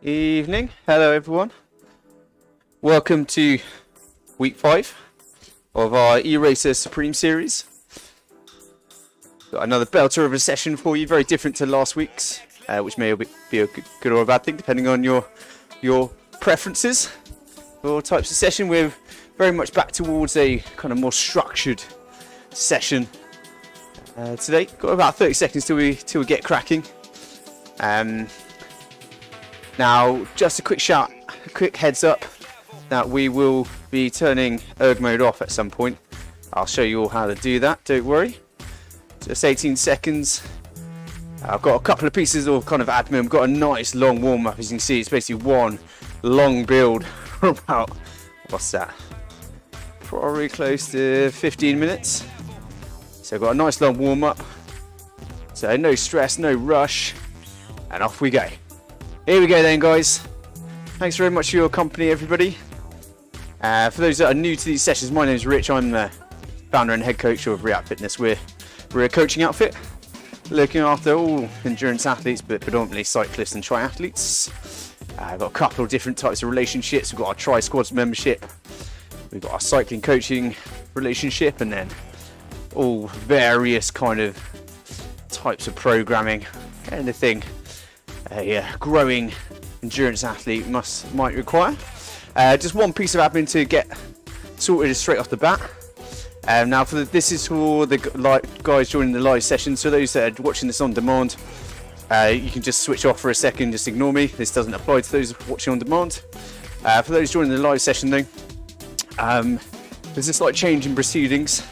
Evening. Hello everyone. Welcome to week 5 of our E-Racer Supreme series. Got another belter of a session for you, very different to last week's, which may be a good or a bad thing depending on your preferences or types of session. We're very much back towards a kind of more structured session today. Got about 30 seconds till we get cracking. Now, just a quick heads up that we will be turning erg mode off at some point. I'll show you all how to do that, don't worry. Just 18 seconds. I've got a couple of pieces of kind of admin. I've got a nice long warm up, as you can see. It's basically one long build for about, what's that? Probably close to 15 minutes. So I've got a nice long warm up. So no stress, no rush, and off we go. Here we go then, guys. Thanks very much for your company, everybody. For those that are new to these sessions, my name is Rich. I'm the founder and head coach of RIAK Fitness. We're a coaching outfit looking after all endurance athletes, but predominantly cyclists and triathletes. I've got a couple of different types of relationships. We've got our Tri-Squads membership. We've got our cycling coaching relationship, and then all various kind of types of programming. Anything a growing endurance athlete might require. Just one piece of admin to get sorted straight off the bat. Now, this is for the guys joining the live session. So those that are watching this on demand, you can just switch off for a second. Just ignore me. This doesn't apply to those watching on demand. For those joining the live session, though, there's a slight change in proceedings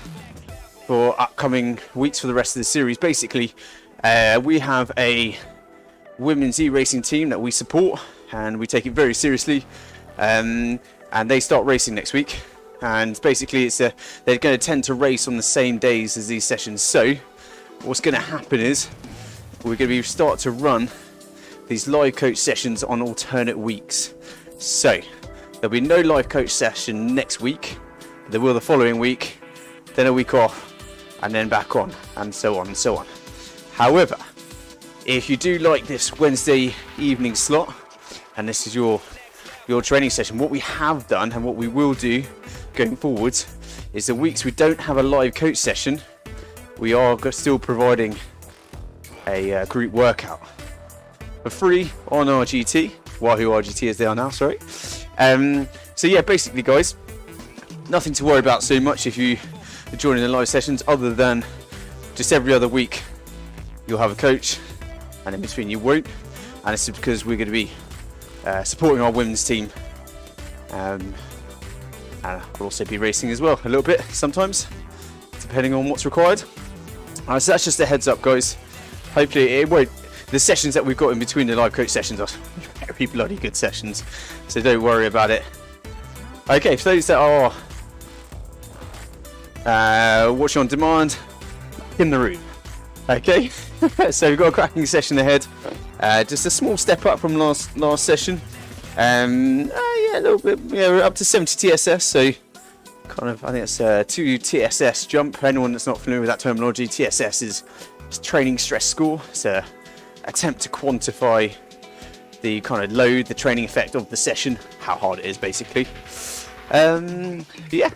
for upcoming weeks for the rest of the series. Basically, we have a women's e-racing team that we support and we take it very seriously, and they start racing next week, and basically they're going to tend to race on the same days as these sessions. So what's going to happen is we're going to start to run these live coach sessions on alternate weeks. So there'll be no live coach session next week, there will the following week, then a week off, and then back on, and so on and so on. However, if you do like this Wednesday evening slot, and this is your training session, what we have done and what we will do going forwards is the weeks we don't have a live coach session, we are still providing a group workout for free on RGT, Wahoo RGT as they are now, sorry. So yeah, basically guys, nothing to worry about so much if you are joining the live sessions, other than just every other week you'll have a coach, and in between you won't, and it's because we're going to be supporting our women's team, and we'll also be racing as well a little bit sometimes, depending on what's required. So that's just a heads up, guys. Hopefully it won't. The sessions that we've got in between the live coach sessions are very bloody good sessions, so don't worry about it. Okay, for those that are watching on demand, in the room. Okay, so we've got a cracking session ahead. Just a small step up from last session. Yeah, a little bit. Yeah, we're up to 70 TSS. So kind of, I think it's a 2 TSS jump. For anyone that's not familiar with that terminology, TSS is training stress score. It's an attempt to quantify the kind of load, the training effect of the session, how hard it is, basically. Yeah.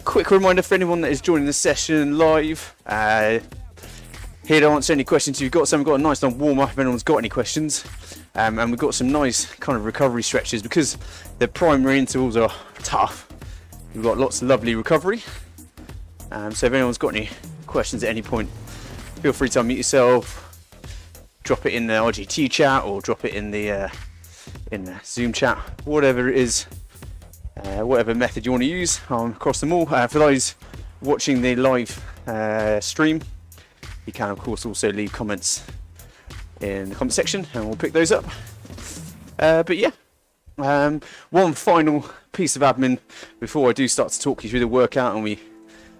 Quick reminder for anyone that is joining the session live, here to answer any questions if you've got some. We've got a nice long warm up if anyone's got any questions, and we've got some nice kind of recovery stretches because the primary intervals are tough. We've got lots of lovely recovery, so if anyone's got any questions at any point, feel free to unmute yourself, drop it in the RGT chat or drop it in the Zoom chat, whatever it is. Whatever method you want to use, across them all. For those watching the live stream, you can of course also leave comments in the comment section and we'll pick those up. But yeah, one final piece of admin before I do start to talk you through the workout and we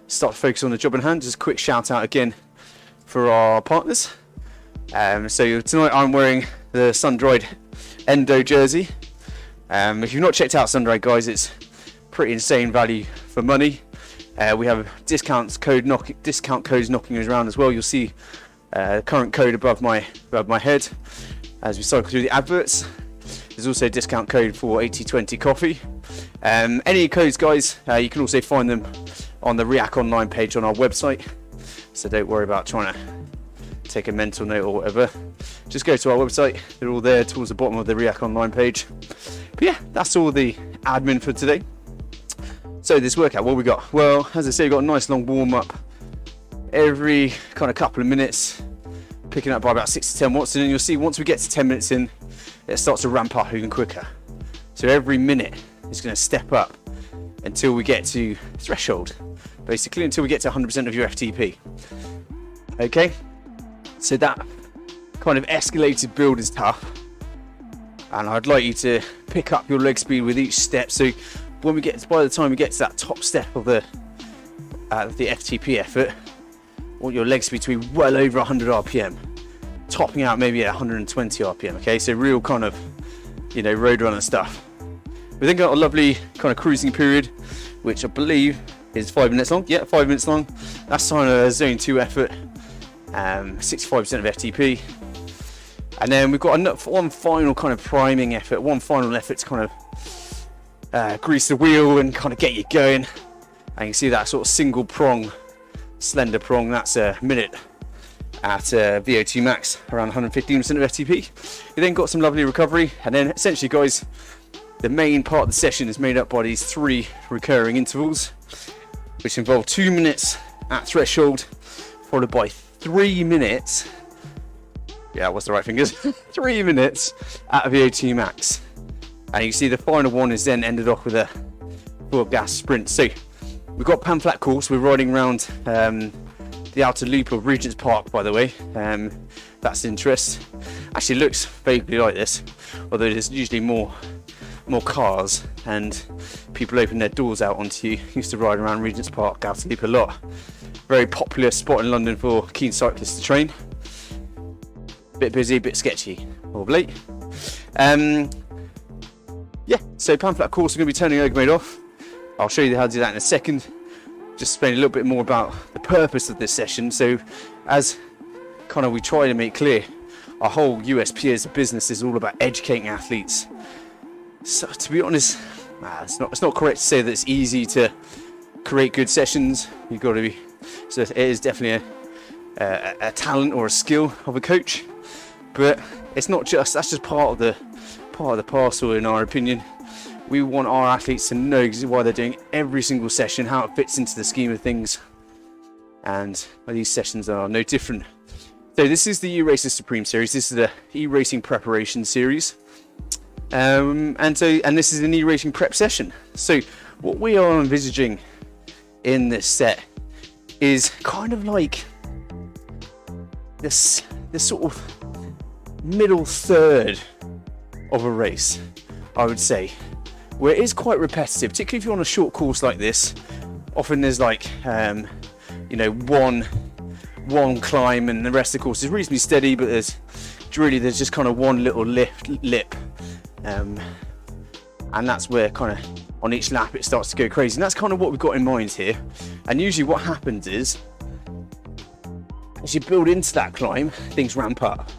start to focus on the job in hand. Just a quick shout out again for our partners. So tonight I'm wearing the Sundried Endo jersey. If you've not checked out Sundried, guys, it's pretty insane value for money. We have discount codes knocking around as well. You'll see current code above my head. as we cycle through the adverts. There's also a discount code for 8020 coffee. Any codes, guys, you can also find them on the RIAK online page on our website, so don't worry about trying to take a mental note or whatever. Just go to our website, they're all there towards the bottom of the RIAK online page. But yeah, that's all the admin for today. So this workout, what we got? Well, as I say, we've got a nice long warm up every kind of couple of minutes, picking up by about 6 to 10 watts, and then you'll see once we get to 10 minutes in, it starts to ramp up even quicker. So every minute is going to step up until we get to threshold, basically until we get to 100% of your FTP. Okay, so that kind of escalated build is tough, and I'd like you to pick up your leg speed with each step. So when we get, by the time we get to that top step of the FTP effort, I want your leg speed to be well over 100 RPM, topping out maybe at 120 RPM. Okay, so real kind of, you know, road runner stuff. We then got a lovely kind of cruising period, which I believe is 5 minutes long. Yeah, 5 minutes long. That's kind of a zone 2 effort, 65% of FTP. And then we've got one final kind of priming effort, one final effort to kind of grease the wheel and kind of get you going. And you can see that sort of single prong, slender prong, that's a minute at VO2 max, around 115% of FTP. You then got some lovely recovery, and then essentially, guys, the main part of the session is made up by these 3 recurring intervals, which involve 2 minutes at threshold, followed by 3 minutes. Yeah, what's the right fingers? 3 minutes at VO2 max. And you see the final one is then ended off with a full gas sprint. So we've got pan flat course. We're riding around the outer loop of Regent's Park, by the way. That's interest. Actually looks vaguely like this, although there's usually more cars and people open their doors out onto you. Used to ride around Regent's Park, outer loop a lot. Very popular spot in London for keen cyclists to train. Bit busy, bit sketchy of late. Yeah, so pan flat course, we're going to be turning erg mode off. I'll show you how to do that in a second. Just explain a little bit more about the purpose of this session. So as kind of we try to make clear, our whole USP as a business is all about educating athletes. So to be honest, it's not correct to say that it's easy to create good sessions. You've got to be, so it is definitely a talent or a skill of a coach, but it's not just, that's just part of the parcel in our opinion. We want our athletes to know why they're doing every single session, how it fits into the scheme of things, and these sessions are no different. So this is the E-Racer Supreme series. This is the e-racing preparation series, and this is an e-racing prep session. So what we are envisaging in this set is kind of like this sort of middle third of a race, I would say, where it is quite repetitive, particularly if you're on a short course like this. Often there's like you know, one climb and the rest of the course is reasonably steady, but there's just kind of one little lip, and that's where kind of on each lap it starts to go crazy, and that's kind of what we've got in mind here. And usually what happens is, as you build into that climb, things ramp up,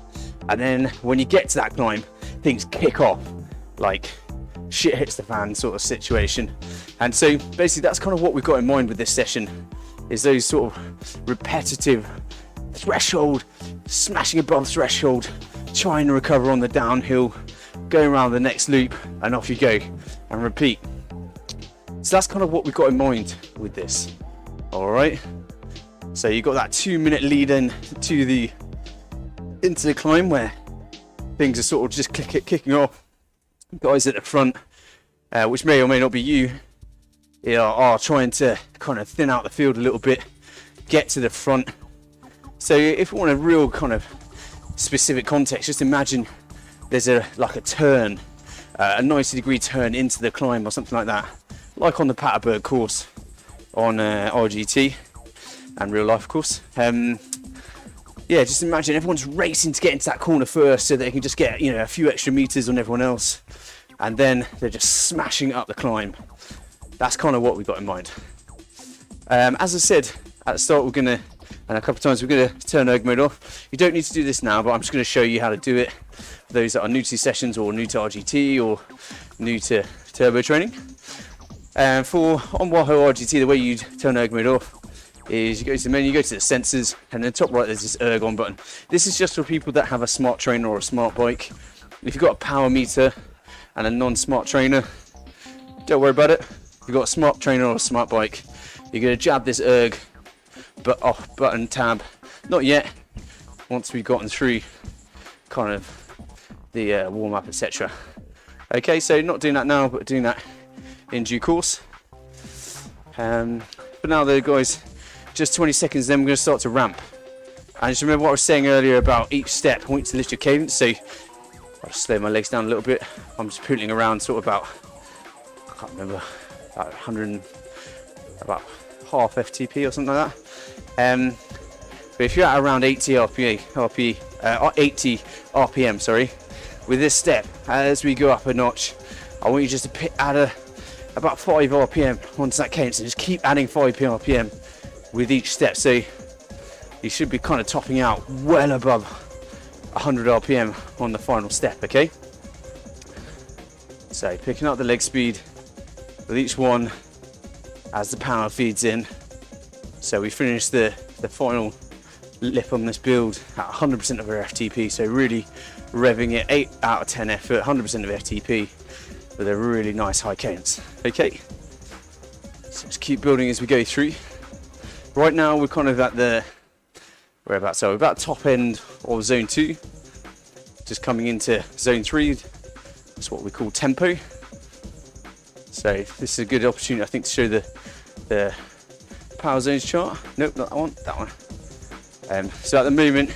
and then when you get to that climb, things kick off, like shit hits the fan sort of situation. And so basically that's kind of what we've got in mind with this session, is those sort of repetitive threshold, smashing above threshold, trying to recover on the downhill, going around the next loop, and off you go and repeat. So that's kind of what we've got in mind with this. All right, so you've got that 2 minute lead into the climb where things are sort of just kicking off. Guys at the front, which may or may not be you, are trying to kind of thin out the field a little bit, get to the front. So if we want a real kind of specific context, just imagine there's a turn, a 90-degree turn into the climb or something like that, like on the Paterberg course on RGT and real life, of course. Yeah, just imagine everyone's racing to get into that corner first so they can just get, you know, a few extra meters on everyone else, and then they're just smashing up the climb. That's kind of what we've got in mind. As I said at the start, we're going to and a couple of times we're going to turn erg mode off. You don't need to do this now, but I'm just going to show you how to do it for those that are new to these sessions, or new to RGT, or new to turbo training. And for on Wahoo RGT, the way you turn erg mode off is you go to the menu, you go to the sensors, and in the top right there's this erg on button. This is just for people that have a smart trainer or a smart bike. If you've got a power meter and a non-smart trainer, don't worry about it. If you've got a smart trainer or a smart bike, you're going to jab this erg off button tab. Not yet, once we've gotten through kind of the warm-up, etc. Okay, so not doing that now, but doing that in due course. For now though guys, just 20 seconds, then we're going to start to ramp. And just remember what I was saying earlier about each step, I want you to lift your cadence. So I'll just slow my legs down a little bit. I'm just pootling around sort of about, I can't remember, about 100, about half FTP or something like that. But if you're at around 80 RPM, sorry, with this step, as we go up a notch, I want you just to add about 5 RPM onto that cadence, and just keep adding 5 RPM with each step. So you should be kind of topping out well above 100 RPM on the final step, okay? So picking up the leg speed with each one as the power feeds in. So we finish the final lip on this build at 100% of our FTP, so really revving it, 8 out of 10 effort, 100% of FTP with a really nice high cadence. Okay, so let's keep building as we go through. Right now we're kind of at the, we're about top end of zone 2, just coming into zone 3. That's what we call tempo. So this is a good opportunity, I think, to show the power zones chart. Nope, not that one, that one. So at the moment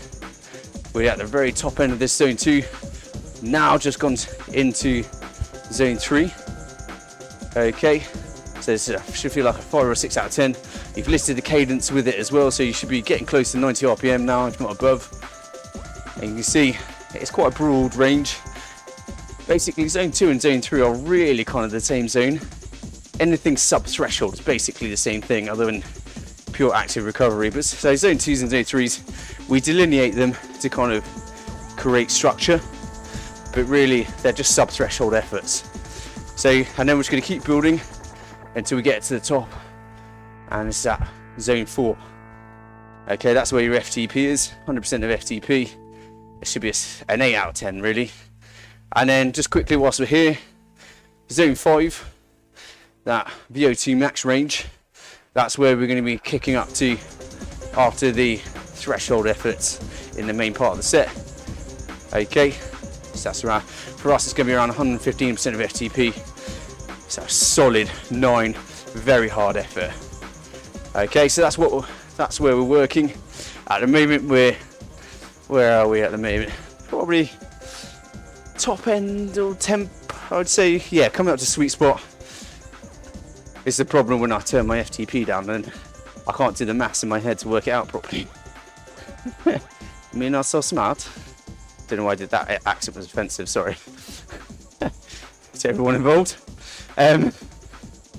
we're at the very top end of this zone 2, now just gone into zone 3. Okay, so this should feel like a 5 or a 6 out of 10. You've listed the cadence with it as well, so you should be getting close to 90 RPM now, if not above. And you can see it's quite a broad range. Basically zone 2 and zone 3 are really kind of the same zone. Anything sub-threshold is basically the same thing, other than pure active recovery. But so zone 2s and zone 3s, we delineate them to kind of create structure, but really they're just sub-threshold efforts. So, and then we're just going to keep building until we get to the top, and it's at zone 4. Okay, that's where your FTP is, 100% of FTP. It should be an 8 out of 10 really. And then just quickly whilst we're here, zone 5, that VO2 max range, that's where we're going to be kicking up to after the threshold efforts in the main part of the set. Okay, so that's around, for us it's going to be around 115% of FTP. So a solid 9, very hard effort. Okay, so that's where we're working at the moment. Where are we at the moment? Probably top end or temp, I would say. Yeah, coming up to sweet spot. It's the problem when I turn my FTP down, then I can't do the maths in my head to work it out properly. Me not so smart. Don't know why I did that. Accent was offensive, sorry. To everyone involved.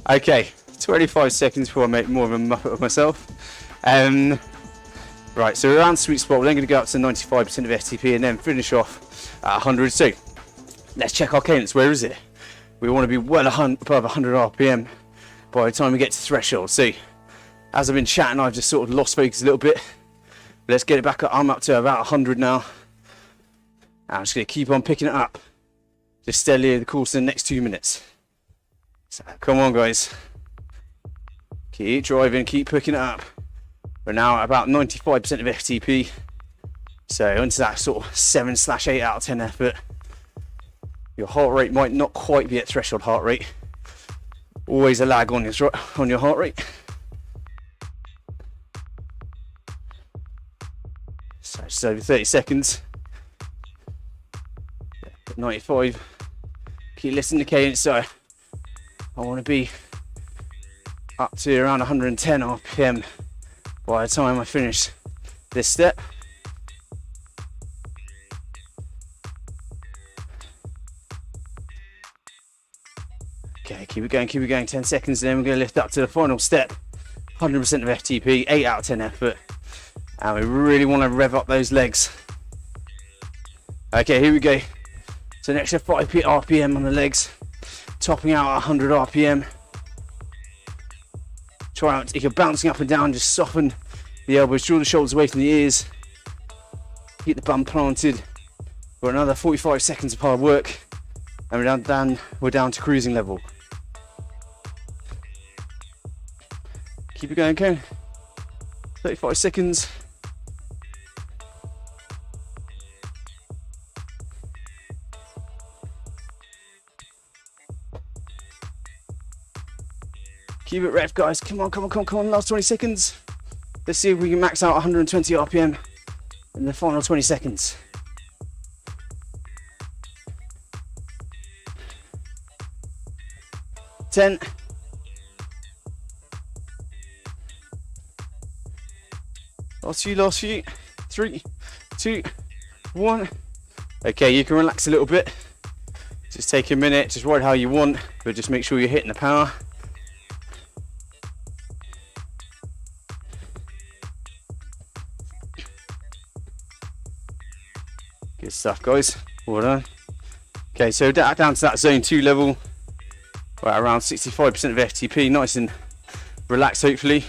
Okay, 25 seconds before I make more of a muppet of myself. Right, so we're around sweet spot. We're then going to go up to 95% of FTP and then finish off at 100. So let's check our cadence. Where is it? We want to be well above 100 RPM by the time we get to threshold. So as I've been chatting, I've just sort of lost focus a little bit. Let's get it back up. I'm up to about 100 now. I'm just going to keep on picking it up just steadily over the course of the next 2 minutes. So come on guys, keep driving, keep picking it up. We're now at about 95% of FTP, so into that sort of 7/8 out of 10 effort. Your heart rate might not quite be at threshold heart rate. Always a lag on your heart rate. So just over 30 seconds. 95. Keep listening to cadence. So I want to be up to around 110 RPM by the time I finish this step. Okay, keep it going, 10 seconds, and then we're going to lift up to the final step. 100% of FTP, 8 out of 10 effort. And we really want to rev up those legs. Okay, here we go. So an extra 5 RPM on the legs, topping out at 100 RPM. Try out, if you're bouncing up and down, just soften the elbows, draw the shoulders away from the ears. Keep the bum planted for another 45 seconds of hard work. And we're down to cruising level. Keep it going, Ken. 35 seconds. Keep it rev, guys. Come on. Last 20 seconds. Let's see if we can max out 120 RPM in the final 20 seconds. Ten. Last few. 3, 2, 1. Okay, you can relax a little bit. Just take a minute, just ride how you want, but just make sure you're hitting the power. Good stuff, guys. Well done. Okay, so down to that zone 2 level. We're at around 65% of FTP, nice and relaxed, hopefully.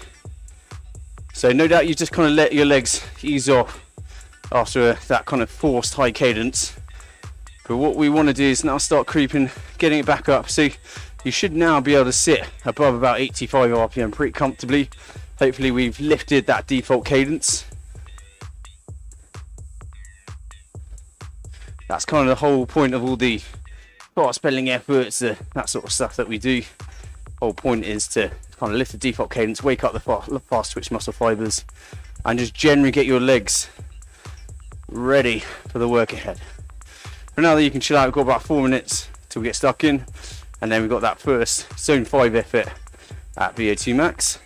So no doubt you just kind of let your legs ease off after that kind of forced high cadence. But what we want to do is now start creeping, getting it back up. So you should now be able to sit above about 85 RPM pretty comfortably. Hopefully we've lifted that default cadence. That's kind of the whole point of all the fast spelling efforts, that sort of stuff that we do. Whole point is to kind of lift the default cadence, wake up the fast twitch muscle fibers, and just generally get your legs ready for the work ahead. For now, you can chill out. We've got about 4 minutes till we get stuck in, and then we've got that first zone 5 effort at VO2 max.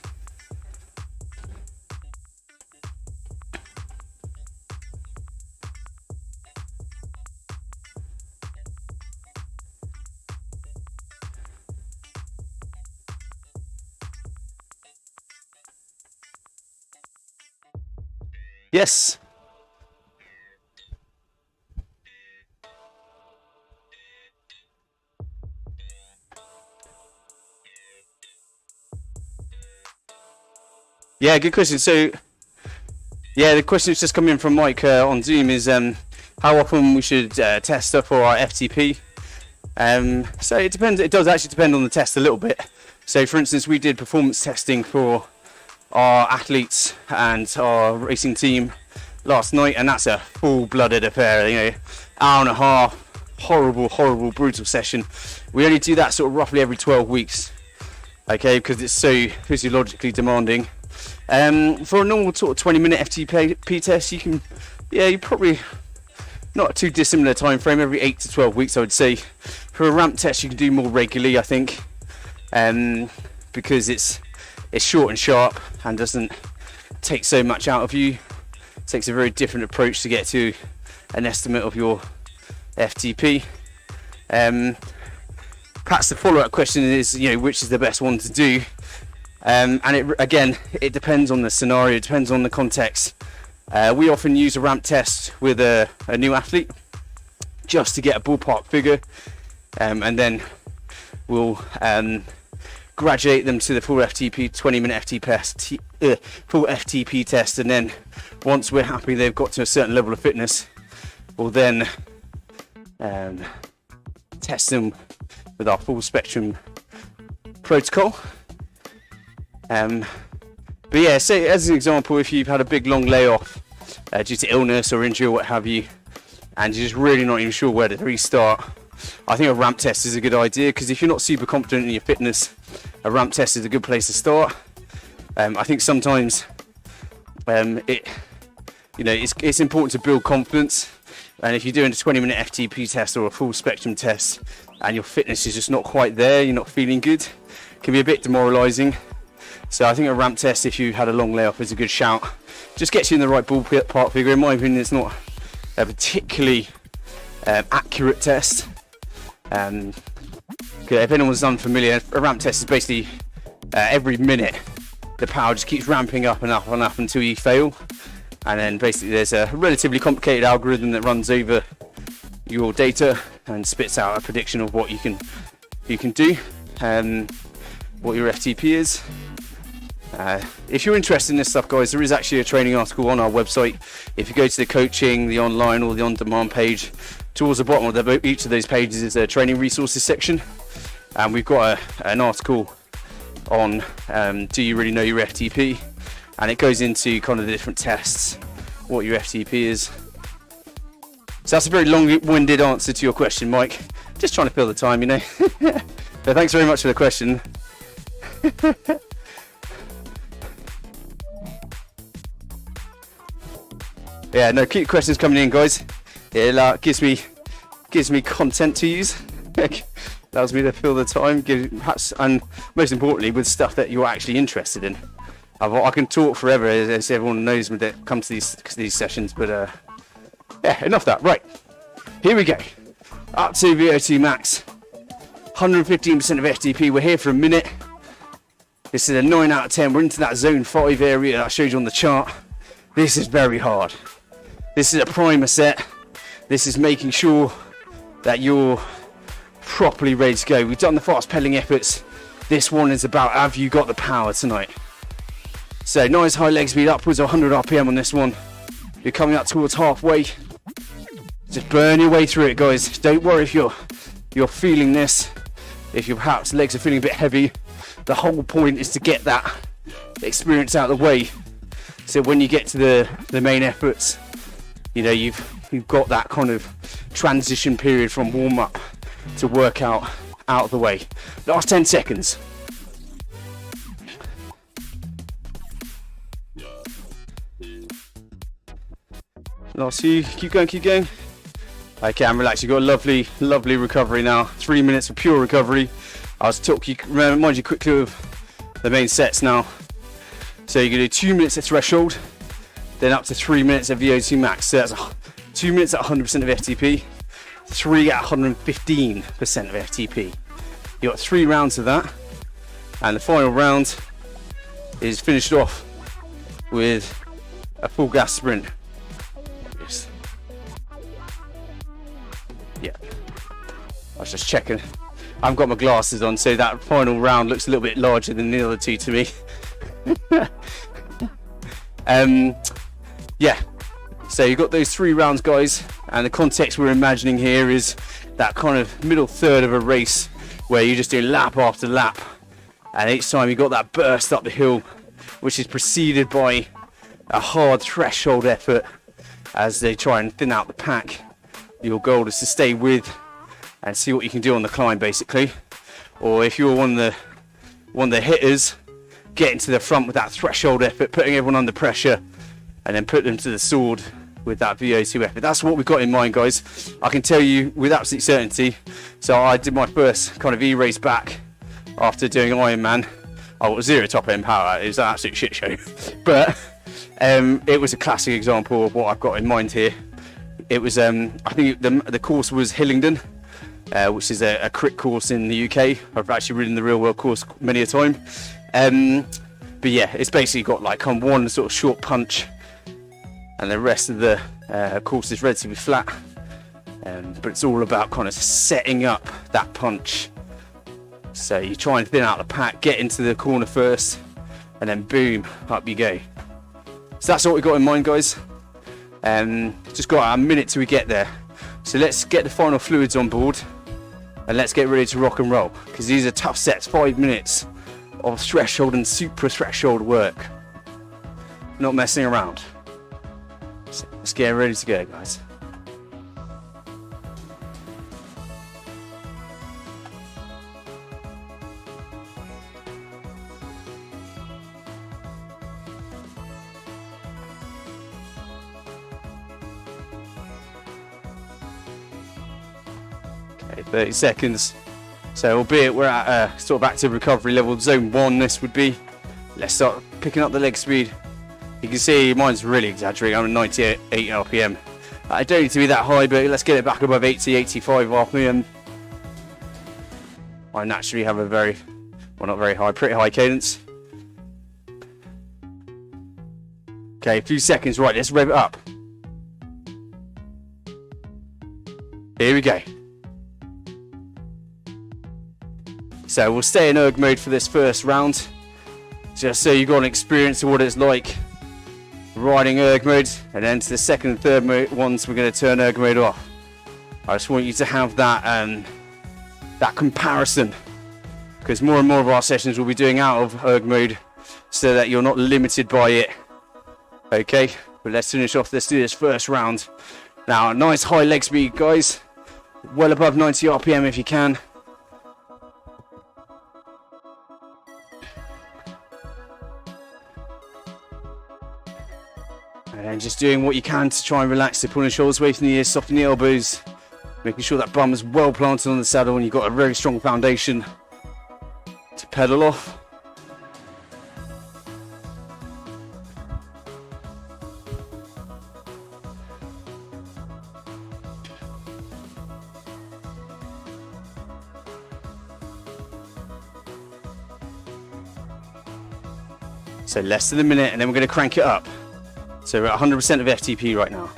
Yes. Yeah, good question. So, yeah, the question that's just come in from Mike on Zoom is how often we should test up for our FTP. So it depends. It does actually depend on the test a little bit. So, for instance, we did performance testing for our athletes and our racing team last night, and that's a full-blooded affair. You know, hour and a half, horrible, brutal session. We only do that sort of roughly every 12 weeks, okay, because it's so physiologically demanding. For a normal sort of 20-minute FTP test, you probably not too dissimilar time frame, every 8 to 12 weeks, I would say. For a ramp test, you can do more regularly, I think, because it's short and sharp and doesn't take so much out of you. It takes a very different approach to get to an estimate of your FTP. Perhaps the follow-up question is, which is the best one to do? And it depends on the scenario, it depends on the context. We often use a ramp test with a new athlete just to get a ballpark figure, and then we'll graduate them to the full FTP 20-minute full FTP test, and then once we're happy they've got to a certain level of fitness, we'll then test them with our full spectrum protocol. But yeah, say as an example, if you've had a big long layoff due to illness or injury or what have you, and you're just really not even sure where to restart, I think a ramp test is a good idea, because if you're not super confident in your fitness, a ramp test is a good place to start. I think sometimes it's important to build confidence, and if you're doing a 20-minute FTP test or a full spectrum test and your fitness is just not quite there, you're not feeling good, it can be a bit demoralizing. So I think a ramp test, if you had a long layoff, is a good shout. Just gets you in the right ballpark figure. In my opinion, it's not a particularly accurate test. If anyone's unfamiliar, a ramp test is basically every minute the power just keeps ramping up and up and up until you fail. And then basically there's a relatively complicated algorithm that runs over your data and spits out a prediction of what you can do, what your FTP is. If you're interested in this stuff, guys, there is actually a training article on our website. If you go to the coaching, the online or the on-demand page, towards the bottom of each of those pages is a training resources section, and we've got an article on do you really know your FTP, and it goes into kind of the different tests, what your FTP is. So that's a very long-winded answer to your question, Mike. Just trying to fill the time, you know. But thanks very much for the question. Yeah, no, keep questions coming in, guys. It gives me content to use. Allows me to fill the time, perhaps, and most importantly, with stuff that you're actually interested in. I can talk forever, as everyone knows when they come to these sessions, but yeah, enough of that. Right, here we go. Up to VO2 max, 115% of FTP. We're here for a minute. This is a 9 out of 10. We're into that zone 5 area that I showed you on the chart. This is very hard. This is a primer set. This is making sure that you're properly ready to go. We've done the fast pedaling efforts. This one is about, have you got the power tonight? So nice high leg speed, upwards of 100 RPM on this one. You're coming up towards halfway. Just burn your way through it, guys. Don't worry if you're feeling this. If your perhaps legs are feeling a bit heavy, the whole point is to get that experience out of the way. So when you get to the main efforts, you know, you've got that kind of transition period from warm up to workout out of the way. Last 10 seconds. Last few, keep going. Okay, I'm relaxed. You've got a lovely recovery now. 3 minutes of pure recovery. I'll remind you quickly of the main sets now. So you're going to do 2 minutes at threshold, then up to 3 minutes of VO2 max. So that's 2 minutes at 100% of FTP, 3 at 115% of FTP. You've got 3 rounds of that, and the final round is finished off with a full gas sprint. Yes. Yeah. I was just checking. I haven't got my glasses on, so that final round looks a little bit larger than the other two to me. Yeah, so you've got those 3 rounds, guys, and the context we're imagining here is that kind of middle third of a race where you just do lap after lap, and each time you got that burst up the hill, which is preceded by a hard threshold effort as they try and thin out the pack. Your goal is to stay with and see what you can do on the climb, basically. Or if you're one of the hitters, getting to the front with that threshold effort, putting everyone under pressure, and then put them to the sword with that VO2 effort. That's what we've got in mind, guys. I can tell you with absolute certainty. So I did my first kind of E-race back after doing Ironman. I got 0 top end power. It was an absolute shit show. But it was a classic example of what I've got in mind here. It was, I think the course was Hillingdon, which is a crit course in the UK. I've actually ridden the real world course many a time. But yeah, it's basically got like one sort of short punch, and the rest of the course is relatively flat. But it's all about kind of setting up that punch. So you try and thin out the pack, get into the corner first, and then boom, up you go. So that's what we've got in mind, guys. Just got a minute till we get there. So let's get the final fluids on board, and let's get ready to rock and roll, because these are tough sets. 5 minutes of threshold and super threshold work. Not messing around. So let's get ready to go, guys. Okay, 30 seconds. So albeit we're at a sort of active recovery level, zone 1 this would be. Let's start picking up the leg speed. You can see mine's really exaggerating. I'm at 98 RPM. I don't need to be that high, but let's get it back above 80, 85 RPM. I naturally have a very, well, not very high, pretty high cadence. Okay, a few seconds. Right, let's rev it up. Here we go. So we'll stay in erg mode for this first round, just so you've got an experience of what it's like riding erg mode, and then to the second and third ones we're going to turn erg mode off. I just want you to have that that comparison, because more and more of our sessions will be doing out of erg mode, so that you're not limited by it. Okay, but let's finish off. Let's do this first round. Now, a nice high leg speed, guys. Well above 90 RPM if you can. And then just doing what you can to try and relax it, pulling the shoulders away from the ears, soften the elbows, making sure that bum is well planted on the saddle and you've got a very strong foundation to pedal off. So less than a minute, and then we're going to crank it up. So we're at 100% of FTP right now.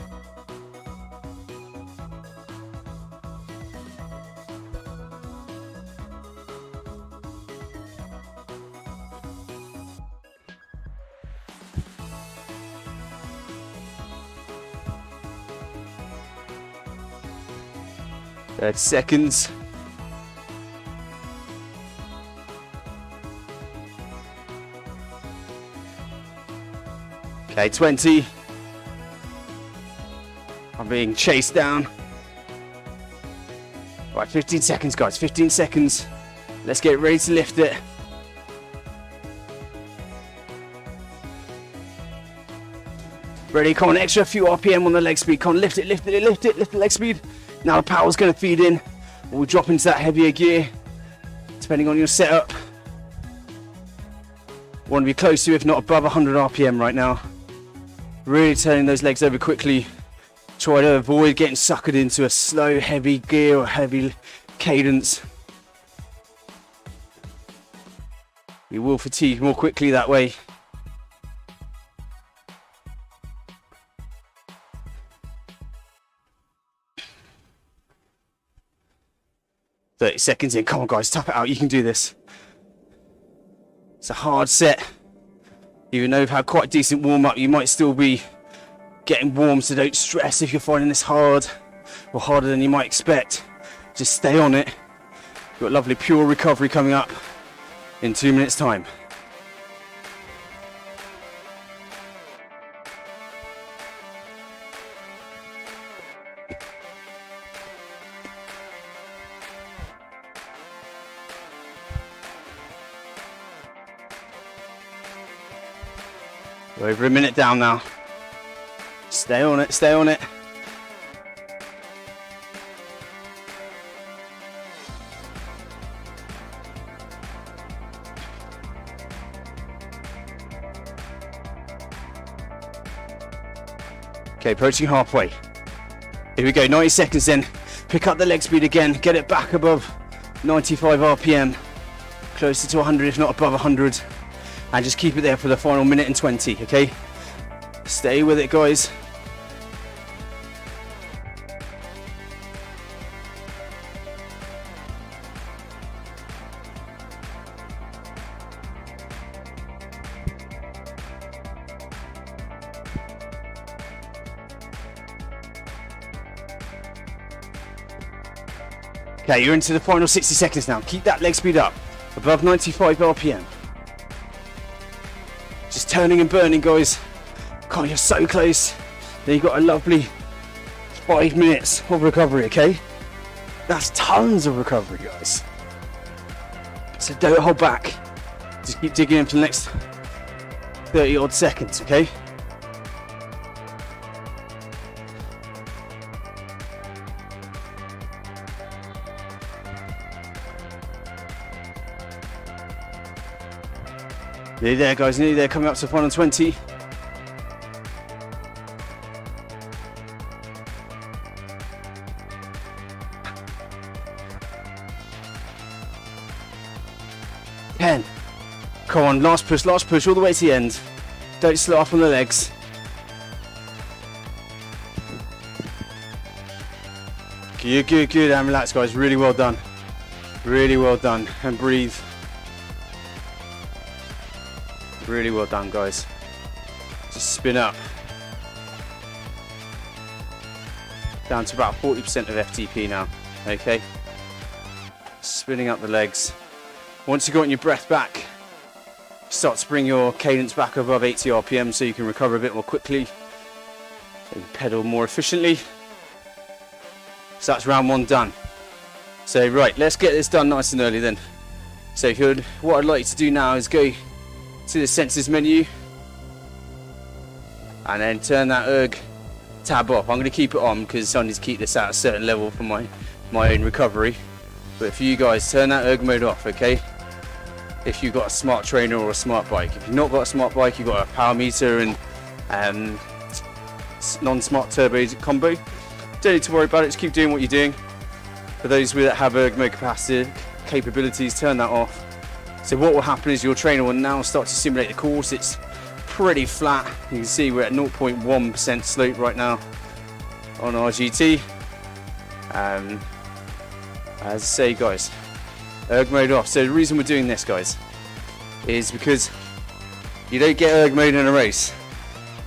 Seconds. Okay, 20. I'm being chased down. Right, 15 seconds, guys. 15 seconds. Let's get ready to lift it. Ready? Come on, extra few RPM on the leg speed. Come on, lift it, lift it, lift it, lift the leg speed. Now the power's going to feed in. We'll drop into that heavier gear, depending on your setup. Want to be close to, if not above, 100 RPM right now. Really turning those legs over quickly. Try to avoid getting suckered into a slow, heavy gear or heavy cadence. You will fatigue more quickly that way. "30 seconds in. Come on, guys, tough it out. You can do this." It's a hard set. Even though you've had quite a decent warm-up, you might still be getting warm, so don't stress if you're finding this hard or harder than you might expect. Just stay on it. You've got lovely pure recovery coming up in 2 minutes' time. We're over a minute down now. Stay on it, stay on it. Okay, approaching halfway. Here we go, 90 seconds in. Pick up the leg speed again, get it back above 95 RPM. Closer to 100, if not above 100. And just keep it there for the final minute and 20, okay? Stay with it, guys. Okay, you're into the final 60 seconds now. Keep that leg speed up, above 95 RPM. Just turning and burning, guys. God, you're so close. Then you've got a lovely 5 minutes of recovery, okay? That's tons of recovery, guys. So don't hold back. Just keep digging in for the next 30 odd seconds, okay? Nearly there, guys, nearly there, coming up to the final 20. Come on, last push, all the way to the end. Don't slow up on the legs. Good, good, good, and relax, guys. Really well done. Really well done. And breathe. Really well done, guys. Just spin up. Down to about 40% of FTP now. Okay. Spinning up the legs. Once you've gotten your breath back, start to bring your cadence back above 80 RPM so you can recover a bit more quickly and pedal more efficiently. So that's round 1 done. So right, let's get this done nice and early then. So what I'd like you to do now is go to the sensors menu and then turn that erg tab off. I'm going to keep it on because I need to keep this at a certain level for my own recovery. But for you guys, turn that erg mode off, okay? If you've got a smart trainer or a smart bike. If you've not got a smart bike, you've got a power meter and non-smart turbo combo. Don't need to worry about it, just keep doing what you're doing. For those that have erg mode capabilities, turn that off. So what will happen is your trainer will now start to simulate the course. It's pretty flat. You can see we're at 0.1% slope right now on RGT. As I say, guys, erg mode off. So the reason we're doing this, guys, is because you don't get erg mode in a race.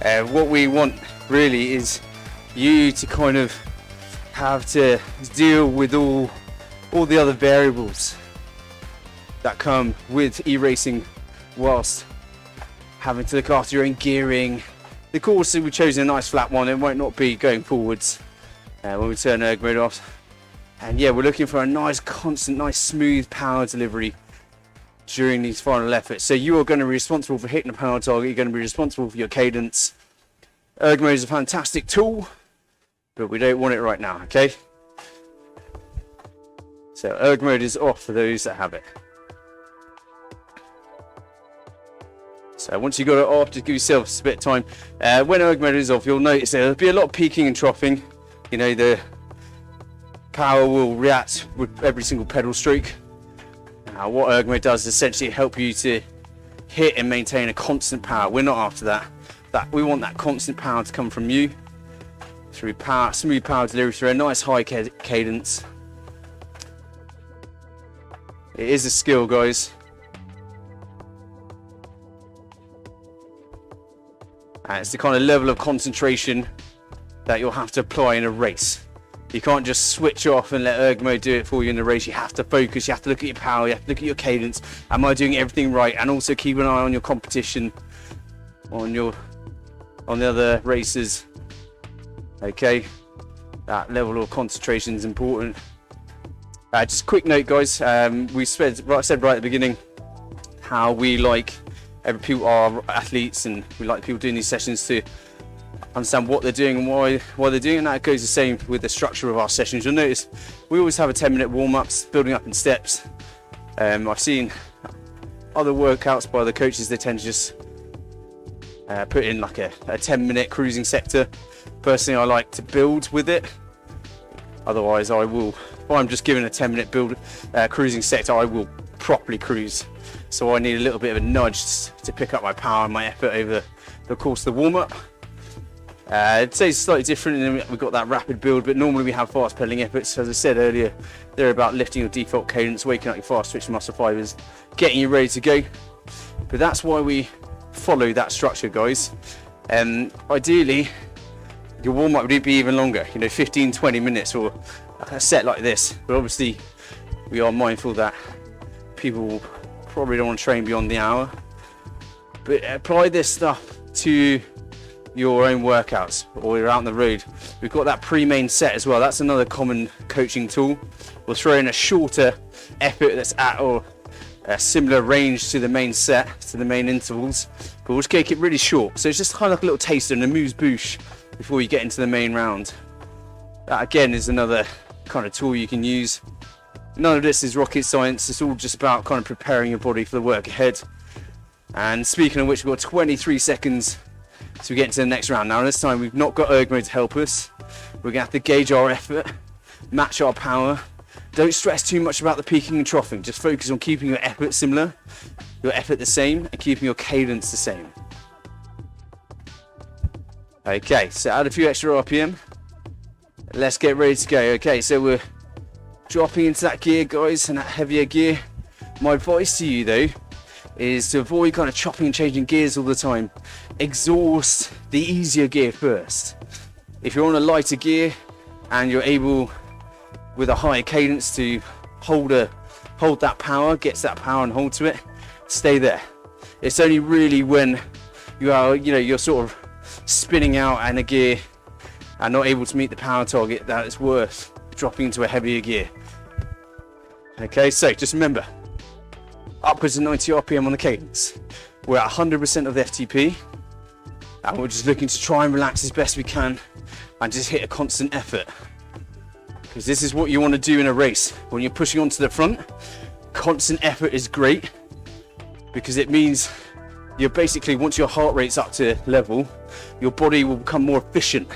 What we want really is you to kind of have to deal with all the other variables that come with e-racing whilst having to look after your own gearing. The course, we've chosen a nice flat one. It might not be going forwards when we turn erg mode off. And yeah, we're looking for a nice, constant, nice, smooth power delivery during these final efforts. So you are going to be responsible for hitting the power target. You're going to be responsible for your cadence. Erg mode is a fantastic tool, but we don't want it right now, okay? So erg mode is off for those that have it. So once you've got it off, just give yourself a bit of time. When erg mode is off, you'll notice there'll be a lot of peaking and troughing. You know, the power will react with every single pedal stroke. Now, what erg mode does is essentially help you to hit and maintain a constant power. We're not after that. We want that constant power to come from you through smooth power delivery through a nice high cadence. It is a skill, guys. And it's the kind of level of concentration that you'll have to apply in a race. You can't just switch off and let erg mode do it for you in the race. You have to focus, you have to look at your power, you have to look at your cadence. Am I doing everything right? And also keep an eye on your competition, on the other races. Okay, that level of concentration is important. Just a quick note, guys. We said right at the beginning how we like people are athletes, and we like people doing these sessions to understand what they're doing and why they're doing it. And that goes the same with the structure of our sessions. You'll notice we always have a 10-minute warm-ups, building up in steps. I've seen other workouts by the coaches, they tend to just put in like a 10-minute cruising sector. Personally, I like to build with it. Otherwise, if I'm just given a 10-minute cruising sector, I will properly cruise. So I need a little bit of a nudge to pick up my power and my effort over the course of the warm-up. I'd say it's slightly different, and we've got that rapid build, but normally we have fast pedaling efforts. As I said earlier, they're about lifting your default cadence, waking up your fast twitch muscle fibers, getting you ready to go. But that's why we follow that structure, guys. Ideally, your warm-up would be even longer, 15-20 minutes or a set like this. But obviously, we are mindful that people probably don't want to train beyond the hour. But apply this stuff to your own workouts, or you're out on the road. We've got that pre-main set as well. That's another common coaching tool. We'll throw in a shorter effort that's at or a similar range to the main set, to the main intervals, but we'll just keep it really short. So it's just kind of like a little taster and a amuse-bouche before you get into the main round. That again is another kind of tool you can use. None of this is rocket science. It's all just about kind of preparing your body for the work ahead. And speaking of which, we've got 23 seconds to get into the next round. Now this time we've not got erg mode to help us. We're gonna have to gauge our effort, match our power. Don't stress too much about the peaking and troughing. Just focus on keeping your effort similar, your effort the same, and keeping your cadence the same. Okay, so add a few extra RPM. Let's get ready to go. Okay, so we're dropping into that gear, guys, and that heavier gear. My advice to you though is to avoid kind of chopping and changing gears all the time. Exhaust the easier gear first. If you're on a lighter gear and you're able with a higher cadence to hold that power, gets that power and hold to it, stay there. It's only really when you are, you're sort of spinning out in a gear and not able to meet the power target that it's worth dropping into a heavier gear. Okay, so just remember, upwards of 90 RPM on the cadence. We're at 100% of the FTP and we're just looking to try and relax as best we can and just hit a constant effort. Because this is what you want to do in a race. When you're pushing onto the front, constant effort is great because it means you're basically, once your heart rate's up to level, your body will become more efficient.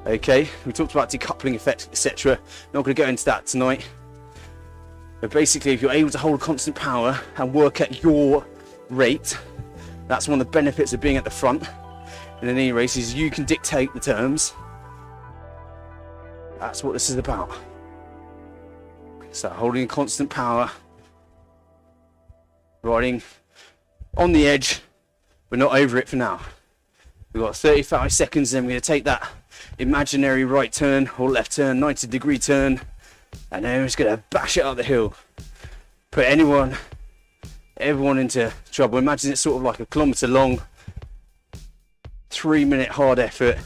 Okay, we talked about decoupling effects, etc. Not going to go into that tonight. But basically, if you're able to hold constant power and work at your rate, that's one of the benefits of being at the front in any race, is you can dictate the terms. That's what this is about. So holding constant power, riding on the edge, but not over it for now. We've got 35 seconds, then we're going to take that imaginary right turn or left turn, 90-degree turn, and then we're just going to bash it up the hill. Put everyone into trouble. Imagine it's sort of like a kilometre long, 3-minute hard effort,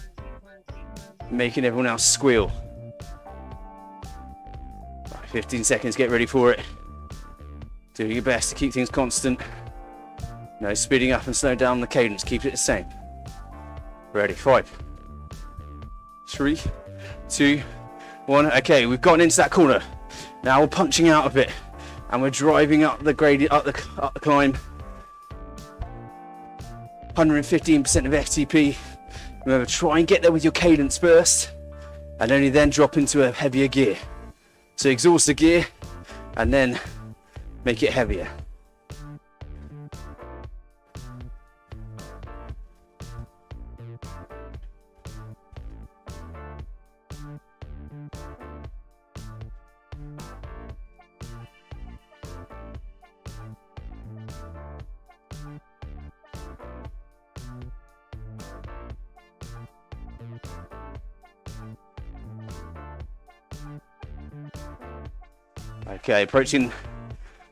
making everyone else squeal. 15 seconds, get ready for it. Do your best to keep things constant. No speeding up and slow down the cadence, keep it the same. Ready, 5, 3, 2, 1. Okay, we've gotten into that corner. Now we're punching out of it and we're driving up the gradient, up the climb. 115% of FTP. Remember, try and get there with your cadence first and only then drop into a heavier gear. So exhaust the gear and then make it heavier. Okay, approaching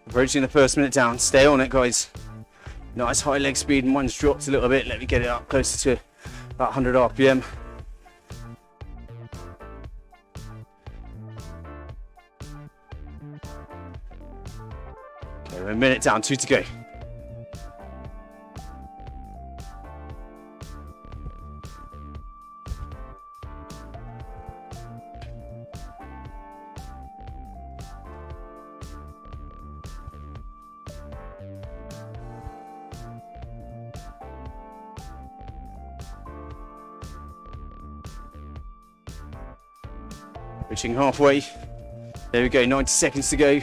the first minute down. Stay on it, guys. Nice high leg speed. Mine's dropped a little bit. Let me get it up closer to about 100 RPM. Okay, we're a minute down, 2 to go. Reaching halfway. There we go, 90 seconds to go.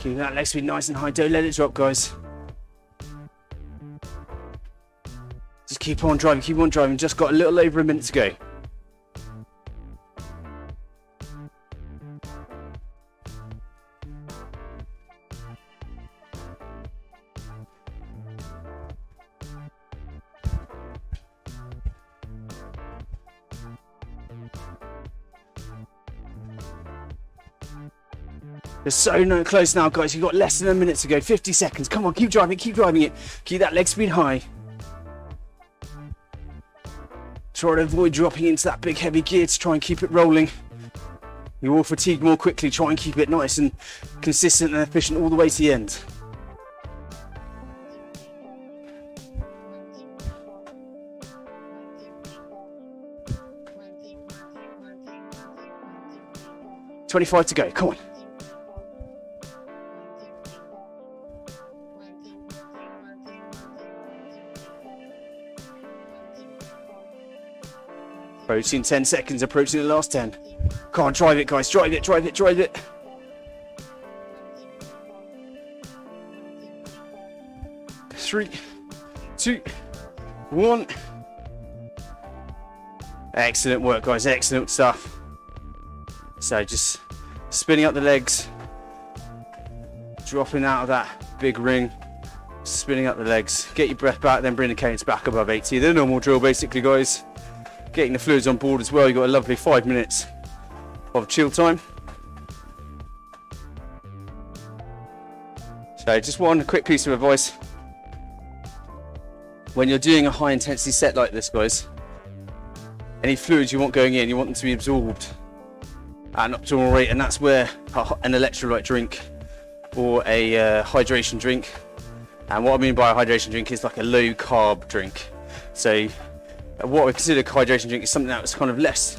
Keep that leg speed nice and high, don't let it drop, guys. Just keep on driving, just got a little over a minute to go. You're so close now, guys. You've got less than a minute to go. 50 seconds. Come on, keep driving it. Keep that leg speed high. Try to avoid dropping into that big heavy gear to try and keep it rolling. You will fatigue more quickly. Try and keep it nice and consistent and efficient all the way to the end. $25 to go. Come on. Approaching 10 seconds, approaching the last 10. Come on, drive it, guys. Drive it. 3, 2, 1. Excellent work, guys, excellent stuff. So just spinning up the legs, dropping out of that big ring, spinning up the legs, get your breath back, then bring the canes back above 80. The normal drill basically, guys. Getting the fluids on board as well. You've got a lovely 5 minutes of chill time. So just one quick piece of advice. When you're doing a high intensity set like this, guys, any fluids you want going in, you want them to be absorbed at an optimal rate, and that's where an electrolyte drink or a hydration drink, and what I mean by a hydration drink is like a low carb drink. So what we consider a hydration drink is something that's kind of less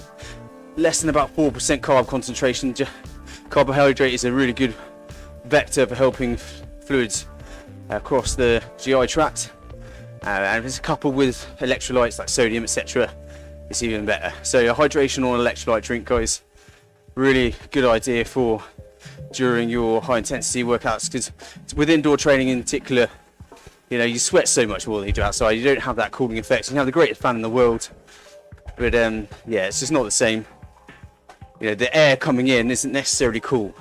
than about 4% carb concentration. Carbohydrate is a really good vector for helping fluids across the GI tract, and if it's coupled with electrolytes like sodium, etc., it's even better. So a hydration or an electrolyte drink, guys, really good idea for during your high intensity workouts, because with indoor training in particular, you know, you sweat so much more than you do outside. You don't have that cooling effect. You can have the greatest fan in the world, but yeah, it's just not the same. You know, the air coming in isn't necessarily cool,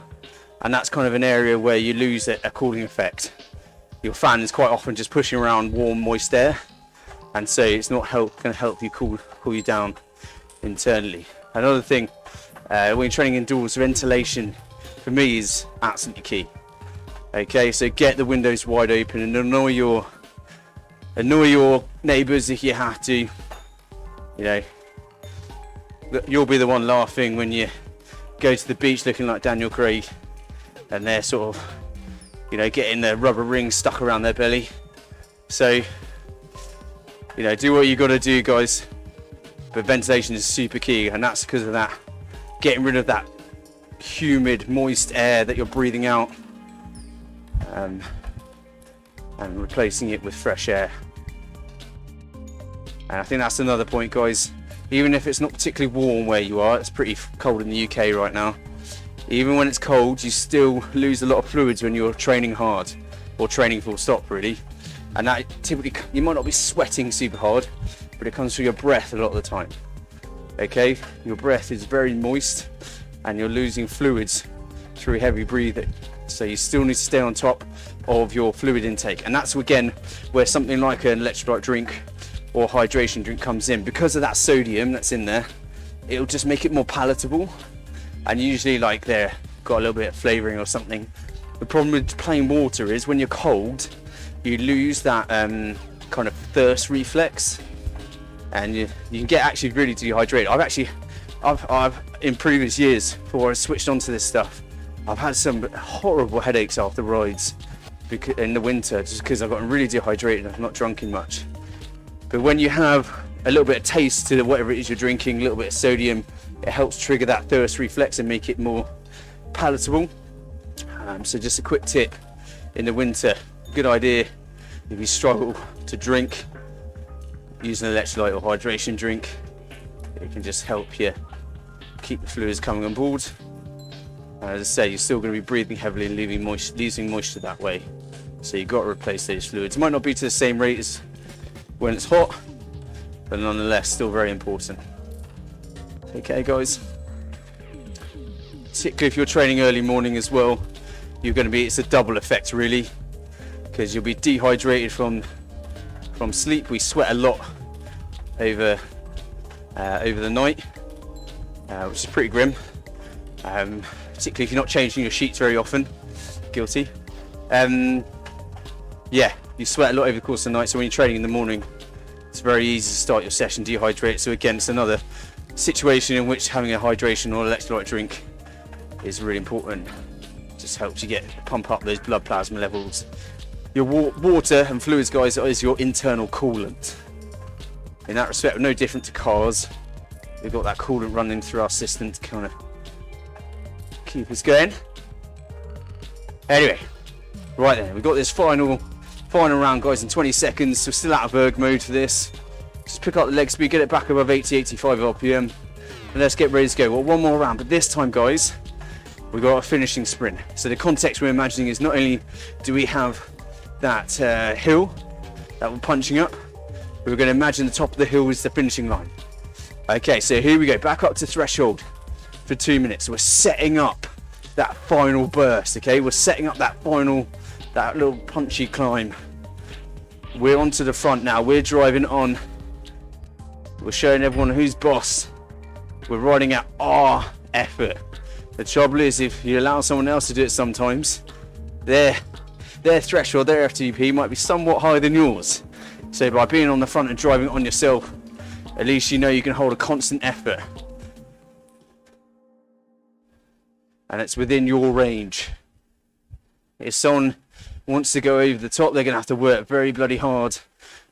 and that's kind of an area where you lose a cooling effect. Your fan is quite often just pushing around warm, moist air, and so it's not going to help you cool you down internally. Another thing, when you're training indoors, ventilation for me is absolutely key. Okay, so get the windows wide open and annoy your neighbours if you have to. You know, you'll be the one laughing when you go to the beach looking like Daniel Craig, and they're sort of, you know, getting the rubber rings stuck around their belly. So, you know, do what you got to do, guys. But ventilation is super key, and that's because of that. Getting rid of that humid, moist air that you're breathing out, and replacing it with fresh air. And I think that's another point, guys. Even if it's not particularly warm where you are, it's pretty cold in the UK right now. Even when it's cold, you still lose a lot of fluids when you're training hard, or training full stop, really. And that typically, you might not be sweating super hard, but it comes through your breath a lot of the time. Okay, your breath is very moist, and you're losing fluids through heavy breathing. So you still need to stay on top of your fluid intake, and that's again where something like an electrolyte drink or hydration drink comes in. Because of that sodium that's in there, it'll just make it more palatable, and usually like they're got a little bit of flavouring or something. The problem with plain water is when you're cold, you lose that kind of thirst reflex, and you can get actually really dehydrated. I've in previous years before I switched onto this stuff, I've had some horrible headaches after rides in the winter, just because I've gotten really dehydrated and I've not drunken much. But when you have a little bit of taste to whatever it is you're drinking, a little bit of sodium, it helps trigger that thirst reflex and make it more palatable. So just a quick tip in the winter, good idea if you struggle to drink, use an electrolyte or hydration drink. It can just help you keep the fluids coming on board. And as I say, you're still going to be breathing heavily and losing moisture that way. So you've got to replace those fluids. It might not be to the same rate as when it's hot, but nonetheless still very important. Okay, guys. Particularly if you're training early morning as well, it's a double effect really, because you'll be dehydrated from sleep. We sweat a lot over the night, which is pretty grim, particularly if you're not changing your sheets very often. Guilty. Yeah, you sweat a lot over the course of the night, so when you're training in the morning, it's very easy to start your session dehydrated. So again, it's another situation in which having a hydration or electrolyte drink is really important. Just helps you pump up those blood plasma levels. Your water and fluids, guys, is your internal coolant. In that respect, we're no different to cars. We've got that coolant running through our system to kind of keep us going. Anyway, right then, we've got this final round, guys, in 20 seconds. We're still out of erg mode for this. Just pick up the leg speed, get it back above 80, 85 RPM, and let's get ready to go. Well, one more round, but this time, guys, we've got a finishing sprint. So the context we're imagining is not only do we have that hill that we're punching up. We're going to imagine the top of the hill is the finishing line. Okay, so here we go, back up to threshold for 2 minutes. We're setting up that final burst, okay? We're setting up that little punchy climb. We're onto the front now, we're driving on. We're showing everyone who's boss. We're riding out our effort. The trouble is, if you allow someone else to do it sometimes, their threshold, their FTP might be somewhat higher than yours. So by being on the front and driving on yourself, at least you know you can hold a constant effort. And it's within your range. If someone wants to go over the top, they're going to have to work very bloody hard,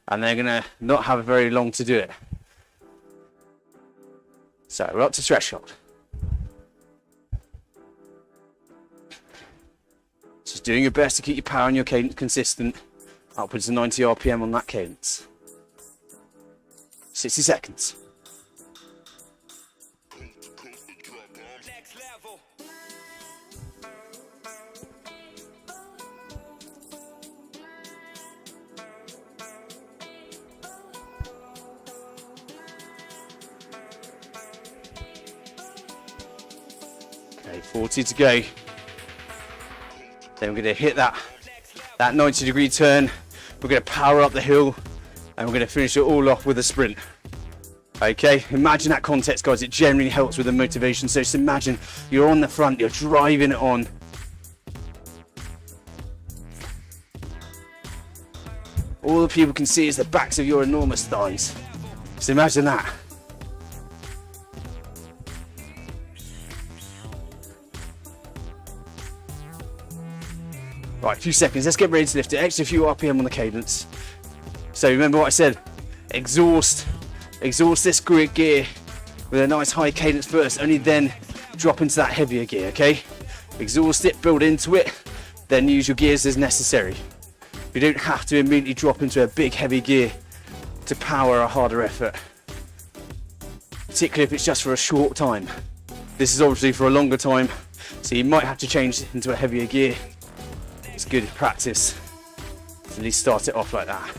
and they're going to not have very long to do it. So we're up to threshold. Just doing your best to keep your power and your cadence consistent. Upwards of 90 RPM on that cadence. 60 seconds. Okay, 40 to go. Then we're going to hit that 90-degree turn. We're going to power up the hill, and we're going to finish it all off with a sprint. Okay, imagine that context, guys. It generally helps with the motivation. So just imagine you're on the front, you're driving it on. All the people can see is the backs of your enormous thighs. Just imagine that. Right, a few seconds. Let's get ready to lift it. Extra few RPM on the cadence. So remember what I said. Exhaust this gear with a nice high cadence first. Only then drop into that heavier gear, okay? Exhaust it, build into it, then use your gears as necessary. You don't have to immediately drop into a big heavy gear to power a harder effort. Particularly if it's just for a short time. This is obviously for a longer time, so you might have to change into a heavier gear. It's good practice to at least start it off like that.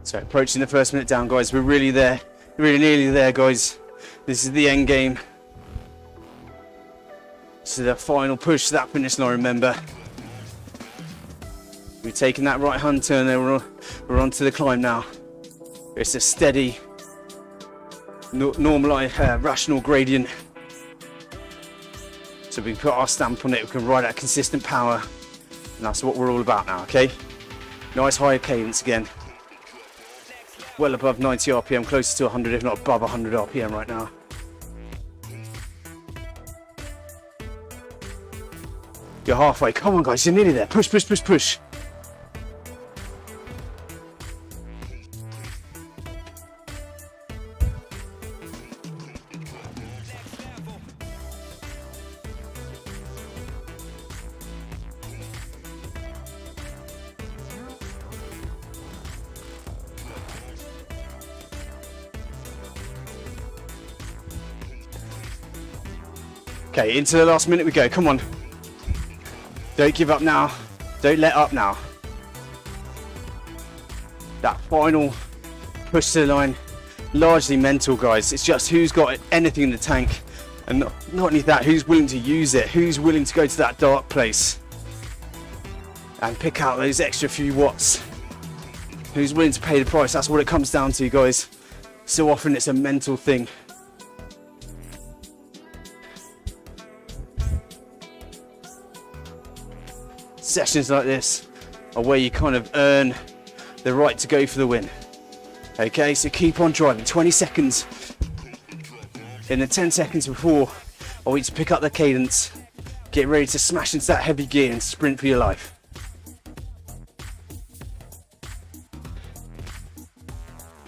So approaching the first minute down, guys. We're really there. Really nearly there, guys. This is the end game. This is the final push to that finish line, remember. We've taken that right hand turn there. We're on to the climb now. It's a steady, normalized, rational gradient. So we can put our stamp on it. We can ride at consistent power. And that's what we're all about now, okay? Nice high cadence again. Well above 90 RPM, closer to 100, if not above 100 RPM right now. You're halfway. Come on, guys, you're nearly there. Push, push, push, push. Okay, into the last minute we go. Come on. Don't give up now. Don't let up now. That final push to the line, largely mental, guys. It's just who's got anything in the tank, and not only that, who's willing to use it, who's willing to go to that dark place and pick out those extra few watts, who's willing to pay the price. That's what it comes down to, guys. So often it's a mental thing. Sessions like this are where you kind of earn the right to go for the win. Okay, so keep on driving. 20 seconds. In the 10 seconds before, I want you to pick up the cadence, get ready to smash into that heavy gear and sprint for your life.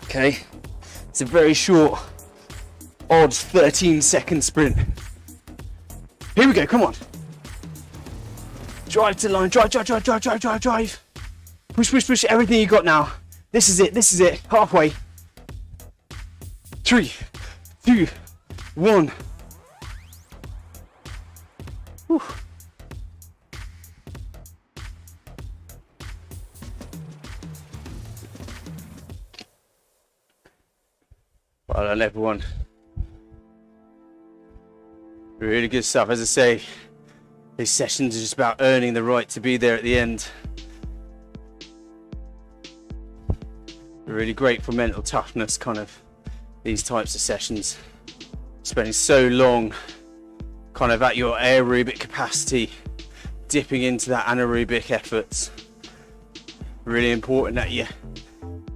Okay, it's a very short odd 13-second sprint. Here we go, come on. Drive to the line, drive. Push, everything you got now. This is it, halfway. 3, 2, 1. Whew. Well done, everyone. Really good stuff. As I say, these sessions are just about earning the right to be there at the end. Really great for mental toughness, kind of these types of sessions. Spending so long kind of at your aerobic capacity, dipping into that anaerobic efforts. Really important that you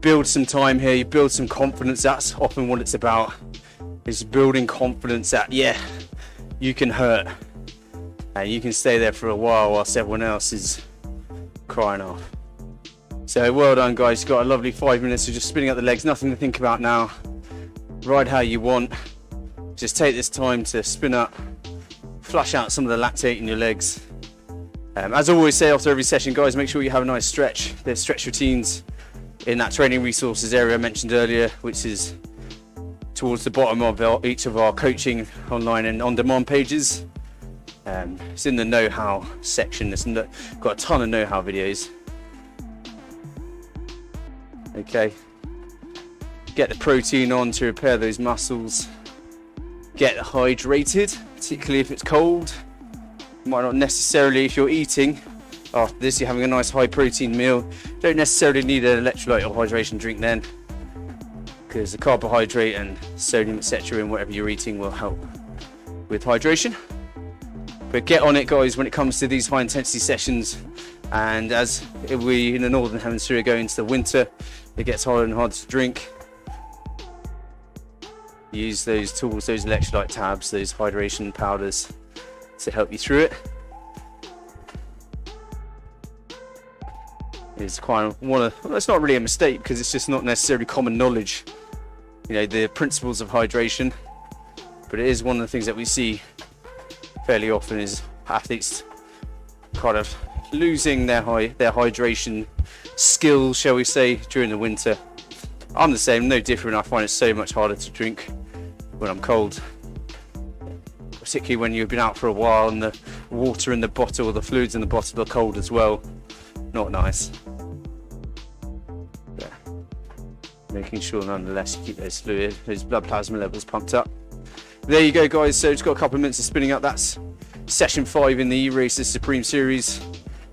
build some time here, you build some confidence. That's often what it's about, is building confidence that, yeah, you can hurt and you can stay there for a while whilst everyone else is crying off. So well done, guys. You've got a lovely 5 minutes of just spinning up the legs, nothing to think about now. Ride how you want. Just take this time to spin up, flush out some of the lactate in your legs. As I always say after every session, guys, make sure you have a nice stretch. There's stretch routines in that training resources area I mentioned earlier, which is towards the bottom of each of our coaching online and on-demand pages. It's in the know-how section. It's got a ton of know-how videos. Okay, get the protein on to repair those muscles. Get hydrated, particularly if it's cold. You might not necessarily, if you're eating after this, you're having a nice high protein meal, don't necessarily need an electrolyte or hydration drink then, because the carbohydrate and sodium etc in whatever you're eating will help with hydration. But get on it, guys, when it comes to these high intensity sessions. And as we in the northern hemisphere go into the winter, it gets harder and harder to drink. Use those tools, those electrolyte tabs, those hydration powders to help you through it. It's quite one of, well, it's not really a mistake, because it's just not necessarily common knowledge, you know, the principles of hydration. But it is one of the things that we see fairly often, is athletes kind of losing their hydration skills, shall we say, during the winter. I'm the same, no different. I find it so much harder to drink when I'm cold, particularly when you've been out for a while and the water in the bottle, the fluids in the bottle are cold as well. Not nice. Yeah. Making sure nonetheless you keep those blood plasma levels pumped up. There you go, guys. So just got a couple of minutes of spinning up. That's session 5 in the E-Races Supreme Series.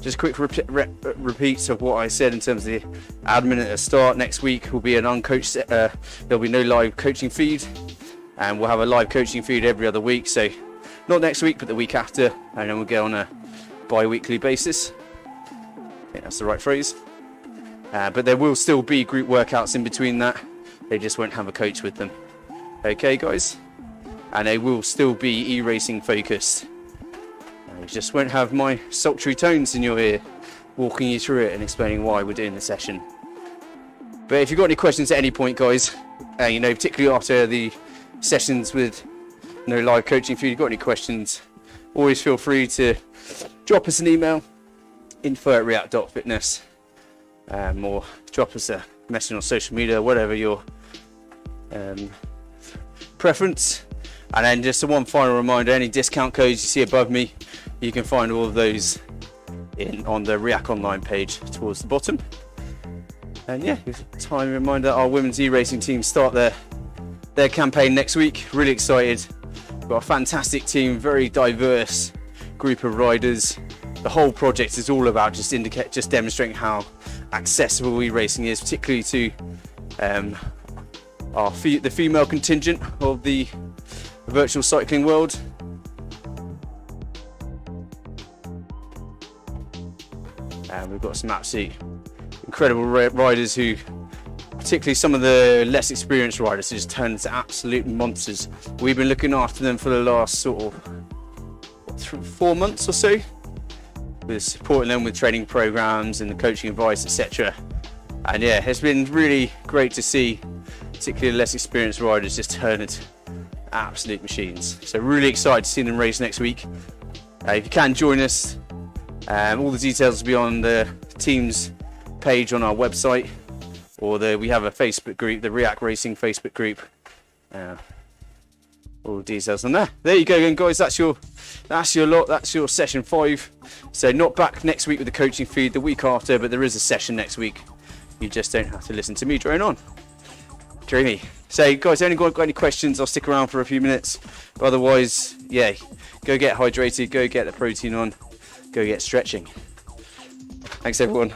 Just a quick repeat of what I said in terms of the admin at the start. Next week will be an uncoached, there'll be no live coaching feed, and we'll have a live coaching feed every other week. So not next week, but the week after, and then we'll go on a bi-weekly basis. I think that's the right phrase. But there will still be group workouts in between that. They just won't have a coach with them. Okay, guys? And they will still be e-racing focused. You just won't have my sultry tones in your ear walking you through it and explaining why we're doing the session. But if you've got any questions at any point, guys, you know, particularly after the sessions with no live coaching, if you've got any questions, always feel free to drop us an email, info@riak.fitness, or drop us a message on social media, whatever your preference. And then just one final reminder, any discount codes you see above me, you can find all of those on the RIAK online page towards the bottom. And yeah, time reminder, our women's e-racing team start their campaign next week. Really excited. We've got a fantastic team, very diverse group of riders. The whole project is all about just demonstrating how accessible e-racing is, particularly to the female contingent of the virtual cycling world. And we've got some absolutely incredible riders who, particularly some of the less experienced riders, who just turn into absolute monsters. We've been looking after them for the last sort of 4 months or so. We're supporting them with training programs and the coaching advice, etc. And yeah, it's been really great to see, particularly the less experienced riders, just turn into absolute machines. So really excited to see them race next week. If you can join us, all the details will be on the team's page on our website, or we have a Facebook group, the RIAK Racing Facebook group. All the details on there. There you go again, guys. That's your lot. That's your session 5. So not back next week with the coaching feed, the week after, but there is a session next week. You just don't have to listen to me drone on. Dreamy. So guys, only got any questions, I'll stick around for a few minutes. But otherwise, yeah, go get hydrated, go get the protein on, go get stretching. Thanks everyone.